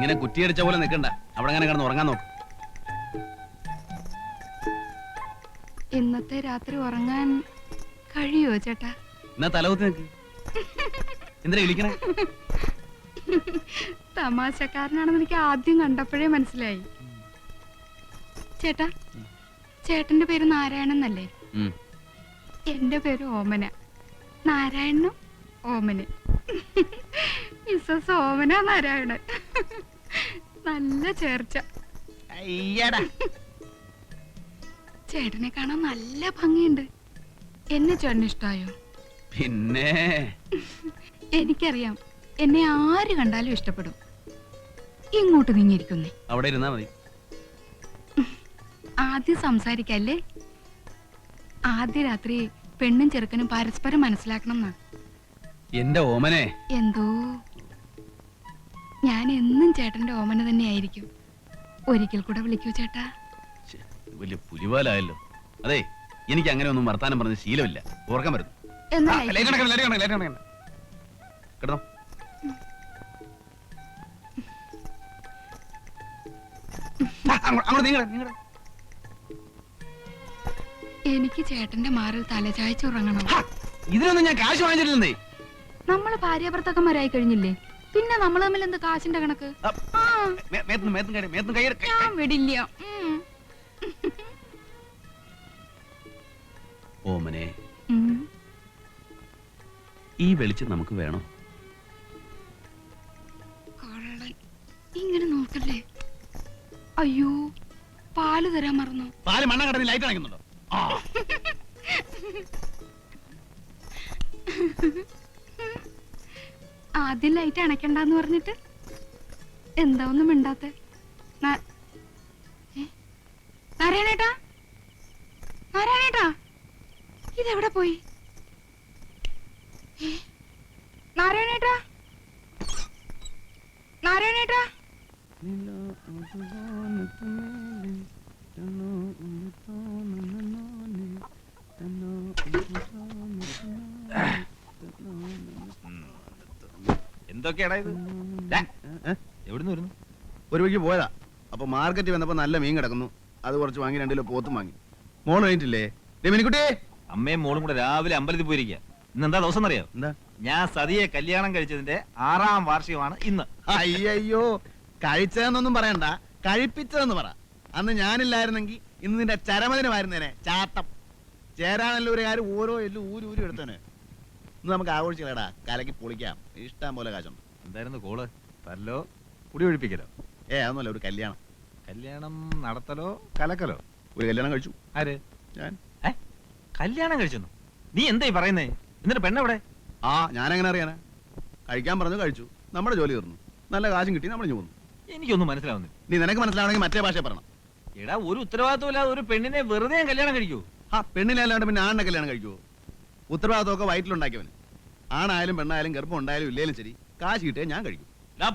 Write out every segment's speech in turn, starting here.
ഇങ്ങനെ കുറ്റിയടിച്ച പോലെ നിൽക്കണ്ട. അവിടെ അങ്ങനെ കിടന്ന് ഉറങ്ങാൻ നോക്ക്. ഇന്നത്തെ രാത്രി ഉറങ്ങാൻ കഴിയോ ചേട്ടാ? എന്നാ തലകുത്തി നിൽക്ക്. എന്തിനാ വിളിക്കണേ? തമാശക്കാരനാണെന്ന് എനിക്ക് ആദ്യം കണ്ടപ്പോഴേ മനസ്സിലായി. ചേട്ടാ, ചേട്ടന്റെ പേര് നാരായണൻ എന്നല്ലേ? എന്റെ പേര് ഓമന. നാരായണനും ഓമന്. മിസ്സസ് ഓമന നാരായണൻ. നല്ല ചേർച്ച. ചേട്ടനെ കാണാൻ നല്ല ഭംഗിയുണ്ട്. എന്നെ ചേട്ടന് ഇഷ്ടായോ? പിന്നെ എനിക്കറിയാം, എന്നെ ആര് കണ്ടാലും ഇഷ്ടപ്പെടും. ഇങ്ങോട്ട് നീങ്ങിയിരിക്കുന്നേ. അവിടെ ഇരുന്നാ മതി. ആദ്യം സംസാരിക്കല്ലേ? ആദ്യ രാത്രി പെണ്ണും ചെറുക്കനും പരസ്പരം മനസ്സിലാക്കണം എന്നാ. എന്റെ ഓമനെ. എന്തോ ഞാൻ എന്നും ചേട്ടന്റെ ഓമന തന്നെയായിരിക്കും. ഒരിക്കൽ കൂടെ വിളിക്കൂ ചേട്ടാ. വലിയ പുലിവാലായല്ലോ. അതെ, എനിക്ക് അങ്ങനെ ഒന്നും വർത്താനം പറഞ്ഞ ശീലമില്ല. ഓർക്കാൻ വരുന്നു. കിടന്നോ. എനിക്ക് ചേട്ടന്റെ മാറിൽ തലചായ്ച്ചുറങ്ങണം. ഇതിനൊന്നും ഞാൻ കാശ് വാങ്ങിച്ചിട്ടില്ലേ? നമ്മള് ഭാര്യാഭർത്താക്കന്മാരായി കഴിഞ്ഞില്ലേ, പിന്നെ നമ്മൾ തമ്മിൽ എന്ത് കാശിന്റെ കണക്ക്? ഞാൻ വിടില്ല. ഓമനെ, ഈ വെളിച്ചം നമുക്ക് വേണോ? ഇങ്ങനെ നോക്കല്ലേ. അയ്യോ, പാല് തരാൻ മറന്നു. പാല് മണ്ണ കടന്ന് ലൈറ്റ് അണയ്ക്കുന്നുണ്ടോ? ആദ്യം ലൈറ്റ് അണയ്ക്കണ്ടെന്ന് പറഞ്ഞിട്ട് എന്താ ഒന്നും മിണ്ടാത്തെ? നാരായണേട്ടാ, നാരായണേട്ടാ, ഇതെവിടെ പോയി? നാരായണേട്ടാ, നാരായണേട്ടാ. എന്തൊക്കെയാടാ ഇത്? എവിടുന്ന് വരുന്നു? ഒരു വഴിക്ക് പോയതാ. അപ്പൊ മാർക്കറ്റ് വന്നപ്പോ നല്ല മീൻ കിടക്കുന്നു. അത് കുറച്ച് വാങ്ങി 2 കിലോ പോത്തും വാങ്ങി. മോള് കഴിഞ്ഞിട്ടില്ലേ? മിനിക്കുട്ടി, അമ്മയും മോളും കൂടെ രാവിലെ അമ്പലത്തിൽ പോയിരിക്കുക. ഇന്ന് എന്താ ദിവസം അറിയാം? എന്താ? ഞാൻ സതിയെ കല്യാണം കഴിച്ചതിന്റെ 6ാം വാർഷികമാണ് ഇന്ന്. അയ്യോ, കഴിച്ചതെന്നൊന്നും പറയണ്ട, കഴിപ്പിച്ചതെന്ന് പറ. അന്ന് ഞാനില്ലായിരുന്നെങ്കിൽ ഇന്ന് നിന്റെ ചരമദിനമായിരുന്നേനെ. ചാട്ടം ചേരാനല്ലൂരുകാർ ഓരോ എല്ലും ഊരി എടുത്തേനെ. ഇന്ന് നമുക്ക് ആഘോഷിക്കലടാ, കലക്കി പൊളിക്കാം. ഇഷ്ടം പോലെ കാശുണ്ട്. എന്തായിരുന്നു കോള്? തല്ലോ കുടി ഒഴിപ്പിക്കലോ? അതൊന്നുമല്ല, ഒരു കല്യാണം. കല്യാണം നടത്തലോ കലക്കലോ? ഒരു കല്യാണം കഴിച്ചു. ആര്? ഞാൻ. കല്യാണം കഴിച്ചെന്നു? നീ എന്തായി പറയുന്നേ? എന്നിട്ട് പെണ്ണെവിടെ? ഞാനെങ്ങനെ അറിയാനാ? കഴിക്കാൻ പറഞ്ഞു, കഴിച്ചു. നമ്മുടെ ജോലി തീർന്നു. നല്ല കാശും കിട്ടി, നമ്മൾ പോന്നു. എനിക്കൊന്നും മനസ്സിലാവുന്നില്ല. നീ നിനക്ക് മനസ്സിലാവണമെങ്കിൽ മറ്റേ ഭാഷ പറയണം. എടാ, ഒരു ഉത്തരവാദിത്വമില്ലാതെ ഒരു പെണ്ണിനെ വെറുതെ കല്യാണം കഴിക്കൂ? പെണ്ണിനല്ലാണ്ട് പിന്നെ ആണിനെ കല്യാണം കഴിക്കുവോ? ഉത്തരവാദിത്വമൊക്കെ വയറ്റിലുണ്ടാക്കിയവന്. ആണായാലും പെണ്ണായാലും ഗർഭം ഉണ്ടായാലും ഇല്ലേലും ശരി, കാശ് കിട്ടിയാൽ ഞാൻ കഴിക്കും.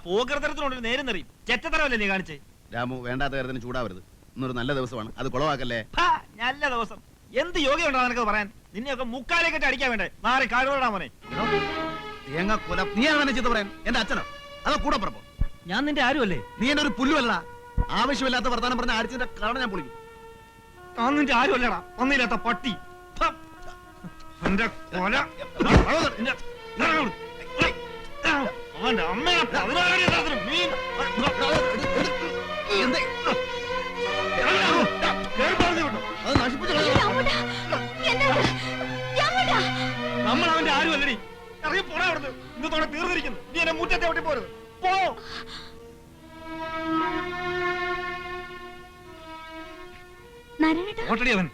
പോകൃതരത്തിനോട് നേരം നിറയും. ചെറ്റത്തരമല്ലേ നീ കാണിച്ചേ? രാമു, വേണ്ടാത്ത കാര്യത്തിന് ചൂടാവരുത്. ഇന്നൊരു നല്ല ദിവസമാണ്, അത് കുളവാക്കല്ലേ. നല്ല ദിവസം എന്ത് യോഗ്യമുണ്ടോ നിനക്ക് പറയാൻ? നിന്നെയൊക്കെ മുക്കാലേ കെട്ടി അടിക്കാൻ വേണ്ടേ? മാറി കാടുകൊണ്ടാ മോനെ. തേങ്ങ കൊല. നീ അങ്ങനെ ചീത്ത പറയാൻ? എന്റെ അച്ഛനോ അതോ കൂടെ പറപ്പോ? ഞാൻ നിന്റെ ആരുമല്ലേ? നീ എന്റെ ഒരു പുല്ലുമല്ല. ആവശ്യമില്ലാത്ത വർത്താനം പറഞ്ഞ അടിച്ചിന്റെ കാരണം ഞാൻ പൊളിക്കും. ഞാൻ നിന്റെ ആരുമല്ലടാ, ഒന്നില്ലാത്ത പട്ടി. അവന്റെ അമ്മയെ 16 മീൻ നമ്മൾ അവന്റെ ആരുമല്ലടി. ഇറങ്ങി പോടാ അവിടുന്ന്. ഇന്നത്തോടെ തീർന്നിരിക്കുന്നു. നീ എന്നെ മുറ്റത്തെ ഒട്ടി പോരുത്. പോ. അവൻ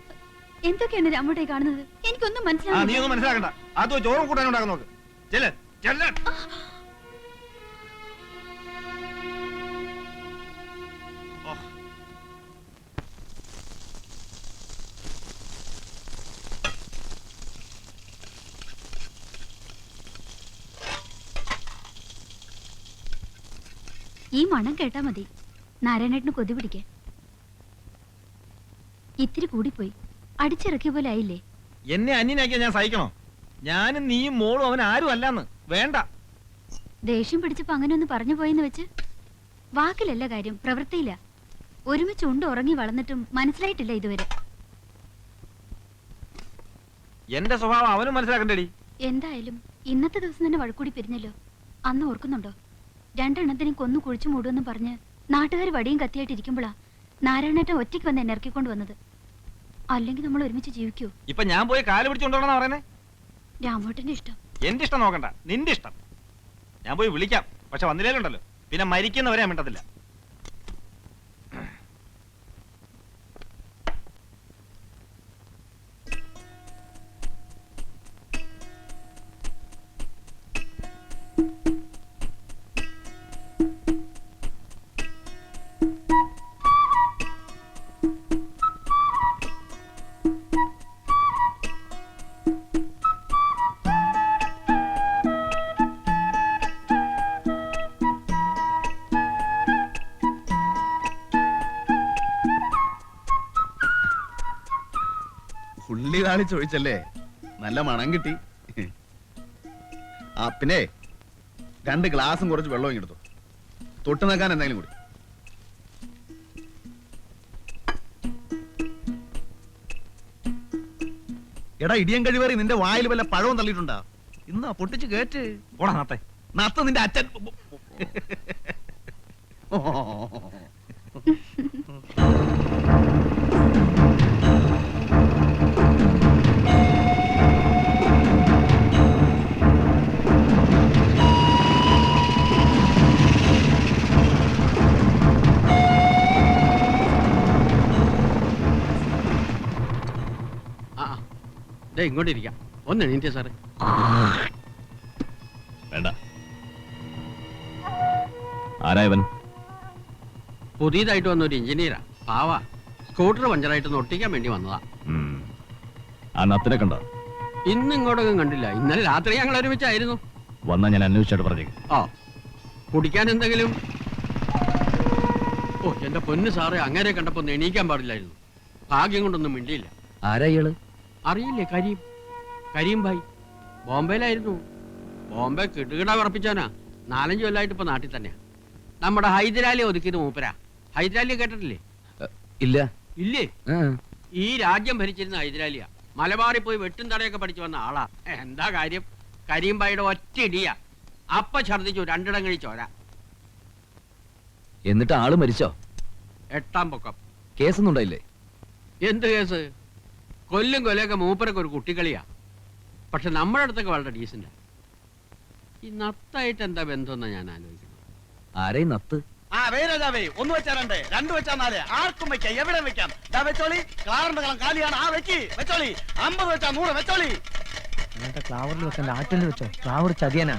എന്തൊക്കെയാണ് രാമോട്ടെ കാണുന്നത്? എനിക്കൊന്നും മനസ്സിലാവില്ല. നീ ഒന്നും മനസ്സിലാക്കണ്ട. അതോ ചോറും കൂട്ടാനും ഉണ്ടാക്കാൻ നോക്ക്. ചെല്ല് ചെല്ല്. ഈ മണം കേട്ടാ മതി നാരായണേട്ടന് കൊതി പിടിക്കാൻ. ഇത്തിരി കൂടിപ്പോയി. അടിച്ചിറക്കിയ പോലെ ആയില്ലേ? എന്നെ അന്യനാക്കിയാ ഞാൻ സഹിക്കണോ? ഞാനും നീയും മോളും അവൻ ആരും അല്ലാന്ന്. വേണ്ട. ദേഷ്യം പിടിച്ചപ്പോ അങ്ങനെ ഒന്ന് പറഞ്ഞു പോയെന്ന് വെച്ച് വാക്കിലല്ല കാര്യം, പ്രവൃത്തിയില്ല. ഒരുമിച്ച് ഉണ്ട് ഉറങ്ങി വളർന്നിട്ടും മനസ്സിലായിട്ടില്ല ഇതുവരെ. എന്റെ സ്വഭാവം അവനും മനസ്സിലാക്കണ്ടേടി. എന്തായാലും ഇന്നത്തെ ദിവസം തന്നെ വഴക്കൂടി പിരിഞ്ഞല്ലോ. അന്ന് ഓർക്കുന്നുണ്ടോ? രണ്ടെണ്ണത്തിനും കൊന്നു കുഴിച്ചു മൂടുമെന്ന് പറഞ്ഞ് നാട്ടുകാർ വടിയും കത്തിയായിട്ട് ഇരിക്കുമ്പോഴാ നാരായണേട്ടൻ ഒറ്റയ്ക്ക് വന്ന് എന്നെ ഇറക്കിക്കൊണ്ട് വന്നത്. അല്ലെങ്കിൽ നമ്മൾ ഒരുമിച്ച് ജീവിക്കൂ? ഇപ്പൊ ഞാൻ പോയി കാല് പിടിച്ചുകൊണ്ടോണെന്നാ പറയുന്നേ? രാമോട്ടന്റെ ഇഷ്ടം. എന്റെ ഇഷ്ടം നോക്കണ്ട, നിന്റെ ഇഷ്ടം. ഞാൻ പോയി വിളിക്കാം, പക്ഷെ വന്നില്ലേലുണ്ടല്ലോ പിന്നെ മരിക്കുന്നവരെ ഞാൻ മിണ്ടത്തില്ല. ഉള്ളി താളി ചോദിച്ചല്ലേ, നല്ല മണം കിട്ടി. ആ പിന്നെ 2 ഗ്ലാസും കുറച്ച് വെള്ളവും ഇങ്ങെടുത്തു. തൊട്ട് നിൽക്കാൻ എന്തെങ്കിലും കൂടി. എടാ ഇടിയൻ കഴിവേറി, നിന്റെ വായിൽ വല്ല പഴവും തള്ളിയിട്ടുണ്ടാ? ഇന്നാ പൊട്ടിച്ച് കേറ്റ്. പോടാ നാത്തെ. നത്ത നിന്റെ അച്ഛൻ. ഇങ്ങോട്ടിരിക്കാം. ഒന്ന് എണീറ്റേ സാറേ. വേണ്ട. ആരായവൻ? പുതിയതായിട്ട് വന്ന ഒരു എഞ്ചിനീയറാ. പാവാ. സ്കൂട്ടർ പഞ്ചറായിട്ടൊന്ന് ഒട്ടിക്കാൻ വേണ്ടി വന്നതാ. ആ നത്തിനെ കണ്ടോ? ഇന്ന് ഇങ്ങോട്ടൊന്നും കണ്ടില്ല. ഇന്നലെ രാത്രി ഞങ്ങൾ ഒരുമിച്ചായിരുന്നു. വന്നാ ഞാൻ അന്വേഷിച്ചായിട്ട് പറഞ്ഞു. ഓ, കുടിക്കാൻ എന്തെങ്കിലും? ഓ എന്റെ പൊന്ന് സാറേ, അങ്ങനെ കണ്ടപ്പോ ഒന്ന് എണീക്കാൻ പാടില്ലായിരുന്നു. ഭാഗ്യം കൊണ്ടൊന്നും മിണ്ടിയില്ല. ആരാ ഇയാള്? അറിയില്ലേ? കരീം ഭായ്. ബോംബെയിലായിരുന്നു. ബോംബെ കിടുകിട പറപ്പിച്ചാനാ. 4-5 കൊല്ലമായിട്ട് ഇപ്പൊ നാട്ടിൽ തന്നെയാ. നമ്മുടെ ഹൈദരാലി ഒതുക്കിയത് മൂപ്പരാ. ഹൈദരാലി കേട്ടിട്ടില്ലേ? ഇല്ല. ഇല്ലേ? ഈ രാജ്യം ഭരിച്ചിരുന്ന ഹൈദരാലിയാ. മലബാറിൽ പോയി വെട്ടും തടയൊക്കെ പഠിച്ചു വന്ന ആളാ. എന്താ കാര്യം? കരീം ഭായിയുടെ ഒറ്റ ഇടിയാ. അപ്പ ഛർദിച്ചു 2 ഇടം കഴിച്ചോര. എന്നിട്ട് ആള് മരിച്ചോ? 8ാം പൊക്കം. കേസൊന്നും ഉണ്ടായില്ലേ? എന്ത് കേസ്? കൊല്ലും കൊലയൊക്കെ മൂപ്പരൊക്കെ ഒരു കുട്ടിക്കളിയാ. പക്ഷെ നമ്മുടെ അടുത്തൊക്കെ വളരെ ഡീസന്റാ. ഈ നത്തായിട്ട് എന്താ ബന്ധമെന്നാ ഞാൻ ആലോചിക്കുന്നത്. ആരെയും നത്ത്? ആ വേരാജാവേ, 1 വെച്ചാ 2, 2 വെച്ചാ 4, ആർക്കും വെക്കാം, എവിടെ വെക്കാം. വെച്ചോളി. ക്ലാറിന്റെ കളം കാലിയാണ്. ആ വെച്ചോളി. 50 വെച്ചാ 100 വെച്ചോളി. ക്ലാവറിൽ വെക്കണ്ട, ആറ്റിൽ വെച്ചോ. ക്ലാവർ ചതിയനാ.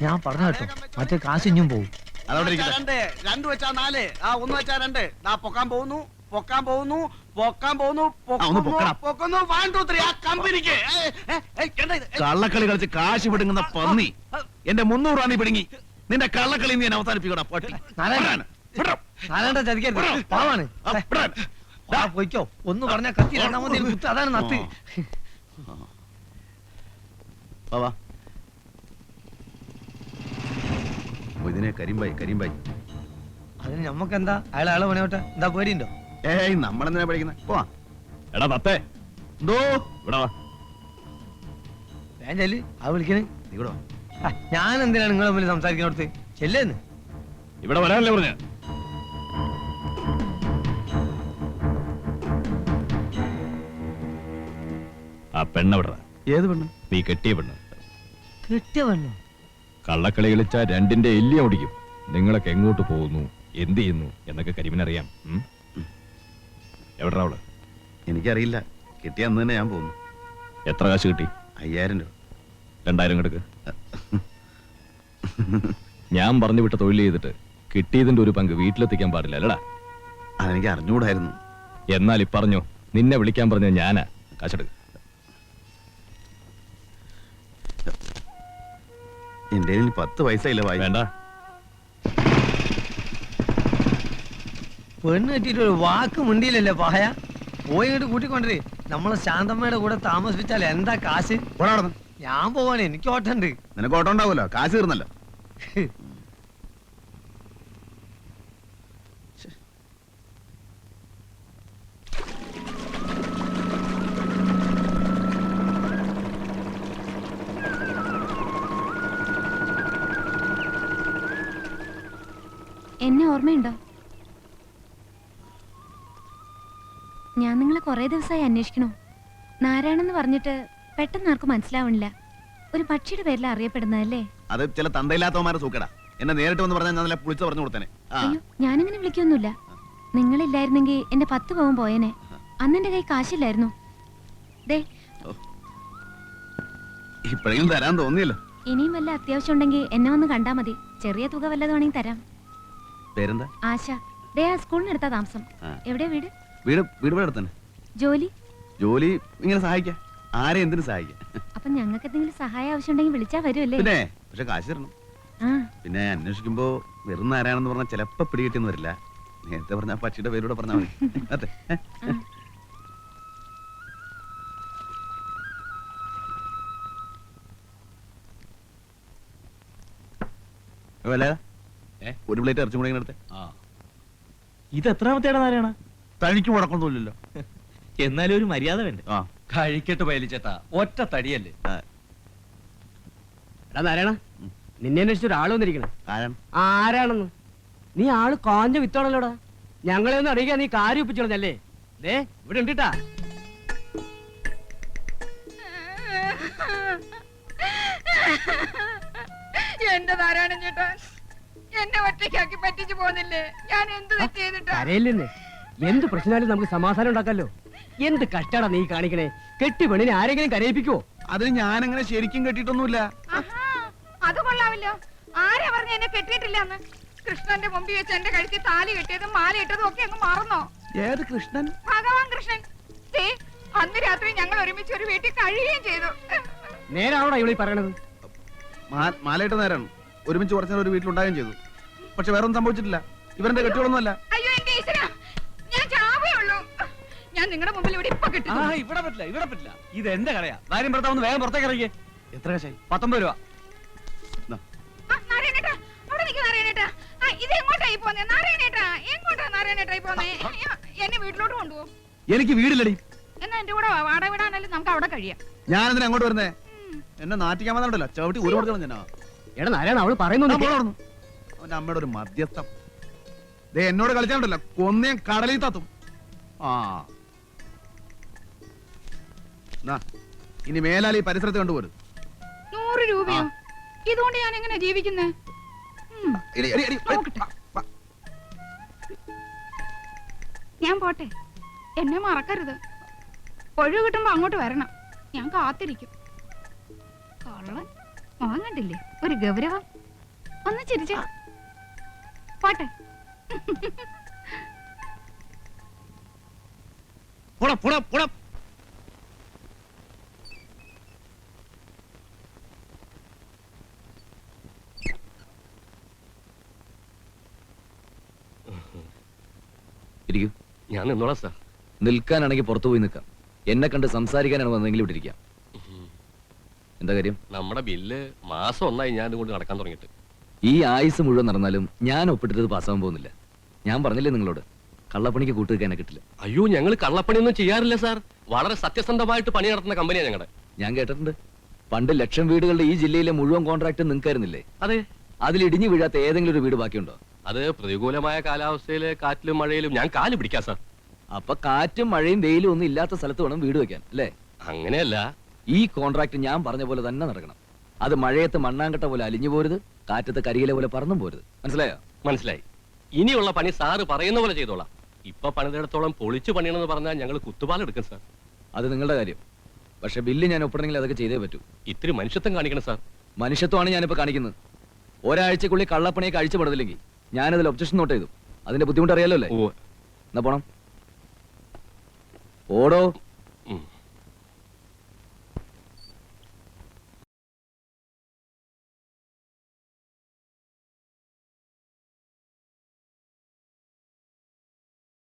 ഞാൻ പറഞ്ഞു കേട്ടോ, മറ്റേ കാശിഞ്ഞും പോവും. 2 വെച്ചാ 4, ആ 1 വെച്ചാ 2. പൊക്കാൻ പോകുന്നു. പൊക്കുന്നു. 1 2 3 ആ കമ്പനിക്ക് കള്ളക്കളി കളിച്ച് കാശ് പിടുങ്ങുന്ന പന്നി. എന്റെ 300 രൂപ നീ പിടുങ്ങി. നിന്റെ കള്ളക്കളി നീ അവസാനിപ്പിക്കടാ പട്ടി. നാരായണ ചതിക്കരുത്, പാവാണ്. പോയിക്കോ. ഒന്ന് പറഞ്ഞ കത്തി 2ാമത് കുത്ത്. അതാണ് നത്ത്. ഇതിനെ കരിമ്പായി. അതിന് നമ്മക്കെന്താ? അയാളെ പണിയോട്ടെ. എന്താ പേടിയുണ്ടോ? ഏയ്, നമ്മളെന്തിനാ പഠിക്കുന്നത്? പോവാ. എടാ നത്തേ, എന്തോ ഇവിടെ വാ. ചെല്ല്. ആ വിളിക്കണേ. നീ കൂടെ വാ. ഞാൻ എന്തിനാണ് നിങ്ങളെ മുമ്പിൽ സംസാരിക്കുന്നിടത്ത്? ചെല്ലേന്ന്. ഇവിടെ വരാനല്ലേ പറഞ്ഞ? ആ പെണ്ണെവിട? ഏത് പെണ്ണ്? നീ കെട്ടിയ പെണ്ണ്. കിട്ടിയ പെണ്ണോ? കള്ളക്കളി കളിച്ചാ 2ന്റെ എല്ലിയ ഓടിക്കും. നിങ്ങളൊക്കെ എങ്ങോട്ട് പോകുന്നു, എന്ത് ചെയ്യുന്നു എന്നൊക്കെ കരിമിനറിയാം. എവിടാ അവള്? എനിക്കറിയില്ല. കിട്ടിയ അന്ന് തന്നെ ഞാൻ പോകുന്നു. എത്ര കാശ് കിട്ടി? 5000 രൂപ. 2000 കിടക്ക്. ഞാൻ പറഞ്ഞു വിട്ട തൊഴിൽ ചെയ്തിട്ട് കിട്ടിയതിന്റെ ഒരു പങ്ക് വീട്ടിലെത്തിക്കാൻ പാടില്ല അല്ലടാ? അതെനിക്ക് അറിഞ്ഞുകൂടായിരുന്നു. എന്നാൽ പറഞ്ഞോ, നിന്നെ വിളിക്കാൻ പറഞ്ഞ ഞാനാ. കാശെടുക്ക്. എന്റെ 10 പൈസ ഇല്ല. വേണ്ട. പെണ്ണ് കെട്ടിട്ട് ഒരു വാക്ക് മുണ്ടിയില്ലല്ലേ പായ. പോയിട്ട് കൂട്ടിക്കൊണ്ടേ. നമ്മളെ ശാന്തമ്മയുടെ കൂടെ താമസിപ്പിച്ചാൽ എന്താ കാശ്? ഞാൻ പോവാണ്, എനിക്ക് ഓട്ടുണ്ട്. നിനക്ക് ഓട്ടം ഉണ്ടാവുമല്ലോ, കാശ് തീർന്നല്ലോ. എന്നെ ഓർമ്മയുണ്ടോ? ഞാൻ നിങ്ങളെ കുറെ ദിവസമായി അന്വേഷിക്കണു. നാരായണെന്ന് പറഞ്ഞിട്ട് പെട്ടെന്ന് ആർക്കും മനസ്സിലാവണില്ല. ഒരു പക്ഷിയുടെ പേരിൽ അറിയപ്പെടുന്നതല്ലേ? അത് ചില തന്തയില്ലാത്തവന്മാരെ സൂക്കടാ. എന്നെ നേരിട്ട് വന്ന് പറഞ്ഞാൽ ഞാൻ നല്ല പുളിച്ച് പറഞ്ഞു കൊടുത്തേനെ. അയ്യോ, ഞാനിങ്ങനെ വിളിക്കൊന്നുമില്ല. നിങ്ങളില്ലായിരുന്നെങ്കിൽ എന്റെ 10 പവൻ പോയേനെ. അന്ന് എന്റെ കൈ കാശില്ലായിരുന്നു. ദേ, ഇപ്പോഴെങ്കിലും തരാൻ തോന്നിയല്ലോ. ഇനിയും വല്ല അത്യാവശ്യം ഉണ്ടെങ്കിൽ എന്നെ വന്ന് കണ്ടാ മതി. ചെറിയ തുക വല്ലതും വേണമെങ്കിൽ തരാം. പേരെന്താ? ആശ. ദേ, ആ സ്കൂളിനടുത്താ താമസം. എവിടെയാ വീട്? വീട് വീട് അടുത്തന്നെ. ജോലി? ജോലി ഇങ്ങനെ സഹായിക്കാം. ആരെ എന്തിനു സഹായിക്കാം. അപ്പൊ ഞങ്ങൾക്ക് എന്തെങ്കിലും സഹായം ആവശ്യമുണ്ടെങ്കിൽ വിളിച്ചാ വരുമല്ലേ? പിന്നെ പക്ഷെ കാശ് തരണം. പിന്നെ അന്വേഷിക്കുമ്പോ വെറും ആരാണെന്ന് പറഞ്ഞാൽ ചിലപ്പോ പിടികിട്ടിന്ന് വരില്ല. നേരത്തെ പറഞ്ഞ പക്ഷിയുടെ പേരൂടെ പറഞ്ഞാൽ മതി. അതെ. ഒരു പ്ലേറ്റ് ഇറച്ചും കൂടെ ഇങ്ങനെ എടുത്തേ. ഇത് എത്രാമത്തേടാ നാരായണ? തനിക്ക് മുടക്കൊന്നുമില്ലല്ലോ. എന്നാലും ഒരു മര്യാദ വേണ്ട. ആ കഴിക്കട്ട് പയലിച്ചേട്ടാ, ഒറ്റ തടിയല്ലേ. എടാ നാരായണ, നിന്നെ അന്വേഷിച്ച ഒരാൾ വന്നിരിക്കണേ. കാരണം ആരാണെന്ന്? നീ ആള് കാഞ്ഞ വിത്താണല്ലോടാ. ഞങ്ങളെ ഒന്ന് അറിയിക്കാൻ നീ കാര്യം ഒപ്പിച്ചോളഞ്ഞല്ലേ. ദേ, ഇവിടെ ഉണ്ടിട്ടാ. എന്റെ നാരായണൻ ചേട്ടാ, എന്നെ ഒറ്റയ്ക്കാക്കി പറ്റിച്ചു പോന്നില്ലേ? ഞാൻ എന്ത് തെറ്റ് ചെയ്തിട്ടാ? കരയില്ലെന്ന്. എന്ത് പ്രശ്നമായാലും നമുക്ക് സമാധാനം ഉണ്ടാക്കാലോ. എന്ത് കഷ്ടാടാ നീ കാണിക്കണേ. കെട്ടി പെണ്ണിനെ ആരെങ്കിലും കരയിപ്പിക്കോ? അതിന് ഞാനങ്ങനെ ശരിക്കും കെട്ടിയിട്ടൊന്നുമില്ല. അത് കൊള്ളാമല്ലോ. ആരാ പറഞ്ഞ എന്നെ കെട്ടിയിട്ടില്ലെന്ന്? കൃഷ്ണന്റെ മുമ്പിൽ വെച്ച് എന്റെ കഴുത്തിൽ താലി കെട്ടിയതും മാല ഇട്ടതും ഒക്കെ അങ്ങ് മറന്നോ? ഏത് കൃഷ്ണൻ? ഭഗവാൻ കൃഷ്ണൻ. ദേ, അന്ന് രാത്രി ഞങ്ങൾ ഒരുമിച്ച് ഒരു വീട്ടിൽ കഴിയുകയും ചെയ്തു. നേരാണോടാ ഇവിടെ പറയണത്? മാലയിട്ട നേരാണ്. ഒരുമിച്ച് കുറച്ചു നേരം ഒരു വീട്ടിലുണ്ടാകുകയും ചെയ്തു. പക്ഷെ വേറൊന്നും സംഭവിച്ചിട്ടില്ല. ഇവരുടെ കെട്ടികളൊന്നുമല്ല. അയ്യോ എന്റെ ഈശ്വരാ, ഞാൻ ചാവേ ഉള്ളൂ. ഞാൻ നിങ്ങളുടെ മുമ്പിൽ ഇവിടെ ഇപ്പൊ കിട്ടും. ഇവിടെ പറ്റില്ല, ഇവിടെ പറ്റില്ല. ഇത് എന്റെ കടയാ. ഭാര്യം ഭർത്താവ് വേഗം പുറത്തേക്ക് ഇറങ്ങിയേ. എത്ര കാശായി? 19 രൂപ. നാരായണേട്ടാ, അവിടെ നിൽക്ക് നാരായണേട്ടാ. ഇത് എങ്ങോട്ടായി പോന്നേ നാരായണേട്ടാ? എങ്ങോട്ടാ നാരായണേട്ടായി പോന്നേ? എന്നെ വീട്ടിലോട്ട് കൊണ്ടുപോകും. എനിക്ക് വീടില്ലടി. എന്നാ എന്റെ കൂടെ വാടക വിടാനാലും നമുക്ക് അവിടെ കഴിയാം. ഞാൻ എന്തിനാ അങ്ങോട്ട് വരുന്നേ? എന്നെ നാട്ടിക്കാൻ വന്നിട്ടല്ലോ. ചവിട്ടി ഒരു കൊടുക്കണം ഞാൻ. എടാ നാരായണ, അവള് പറയുന്നു. അവന്റെ അമ്മയുടെ ഒരു മധ്യസ്ഥം. ദേ, എന്നോട് കളിച്ചാണ്ടല്ലോ കൊന്നേം കടലിൽ തത്തും. ആ ഇനി മേലാൽ ഈ പരിസരത്ത് കണ്ടുപോരും. 100 രൂപയോ? ഇതുകൊണ്ട് ഞാൻ എങ്ങനെ ജീവിക്കുന്നേ? ഞാൻ പോട്ടെ, എന്നെ മറക്കരുത്. ഒഴിവ് കിട്ടുമ്പോ അങ്ങോട്ട് വരണം. ഞാൻ കാത്തിരിക്കും. കള്ളൻ മോൻ കണ്ടില്ലേ, ഒരു ഗൗരവം. ഒന്ന് ചിരിച്ചേ. പോട്ടെ. ഞാൻ നിന്നോളാം സാർ. നിൽക്കാനാണെങ്കിൽ പുറത്തു പോയി നിൽക്കാം. എന്നെ കണ്ട് സംസാരിക്കാനാണ് വന്നെങ്കിലും ഇവിടെ ഇരിക്കാം. എന്താ കാര്യം? നമ്മുടെ ബില്ല് മാസം 1 ഞാൻ കൊണ്ട് നടക്കാൻ തുടങ്ങിയിട്ട്. ഈ ആയുസ് മുഴുവൻ നടന്നാലും ഞാൻ ഒപ്പിട്ടത് പാസ്സാവാൻ പോകുന്നില്ല. ഞാൻ പറഞ്ഞില്ലേ നിങ്ങളോട്, കള്ളപ്പണിക്ക് കൂട്ടുവെക്കാനെ കിട്ടില്ല. അയ്യോ, ഞങ്ങൾ കള്ളപ്പണിയൊന്നും ചെയ്യാറില്ല സാർ. വളരെ സത്യസന്ധമായിട്ട് പണി നടത്തുന്ന കമ്പനിയാണ് ഞങ്ങളുടെ. ഞാൻ കേട്ടിട്ടുണ്ട്, പണ്ട് 1,00,000 വീടുകളുടെ ഈ ജില്ലയിലെ മുഴുവൻ കോൺട്രാക്ട് നിങ്ങൾക്കായിരുന്നില്ലേ? അതെ. അതിൽ ഇടിഞ്ഞു വീഴാത്ത ഏതെങ്കിലും ഒരു വീട് ബാക്കിയുണ്ടോ? അത് പ്രതികൂലമായ കാലാവസ്ഥയില് കാറ്റിലും മഴയിലും ഞാൻ കാല് പിടിക്കാം സാർ. അപ്പൊ കാറ്റും മഴയും വെയിലും ഒന്നും ഇല്ലാത്ത സ്ഥലത്ത് വേണം വീട് വെക്കാൻ, അല്ലേ? അങ്ങനെയല്ല. ഈ കോൺട്രാക്ട് ഞാൻ പറഞ്ഞ പോലെ തന്നെ നടക്കണം. അത് മഴയത്ത് മണ്ണാങ്കട്ട പോലെ അലിഞ്ഞു പോരുത്, കാറ്റത്ത് കരിയില പോലെ പറന്നും പോരുത്. മനസ്സിലായോ? മനസ്സിലായി. ഇനിയുള്ള പണി സാറ് പറയുന്ന പോലെ ചെയ്തോളാം. ഇപ്പൊ പണിതെടുത്തോളം പൊളിച്ചു പണിയണമെന്ന് പറഞ്ഞാൽ ഞങ്ങൾ കുത്തുപാലെടുക്കും സാർ. അത് നിങ്ങളുടെ കാര്യം. പക്ഷെ ബില്ല് ഞാൻ ഒപ്പിടണമെങ്കിൽ അതൊക്കെ ചെയ്തേ പറ്റൂ. ഇത്തിരി മനുഷ്യത്വം കാണിക്കണം സാർ. മനുഷ്യത്വമാണ് ഞാനിപ്പോ കാണിക്കുന്നത്. ഒരാഴ്ചക്കുള്ളിൽ കള്ളപ്പണിയൊക്കെ അഴിച്ചുപെടുന്നില്ലെങ്കിൽ ഞാനതിൽ ഒബ്ജക്ഷൻ നോട്ട് ചെയ്തു. അതിന്റെ ബുദ്ധിമുട്ട് അറിയാലോ അല്ലേ? എന്നാ പോണം. ഓടോ.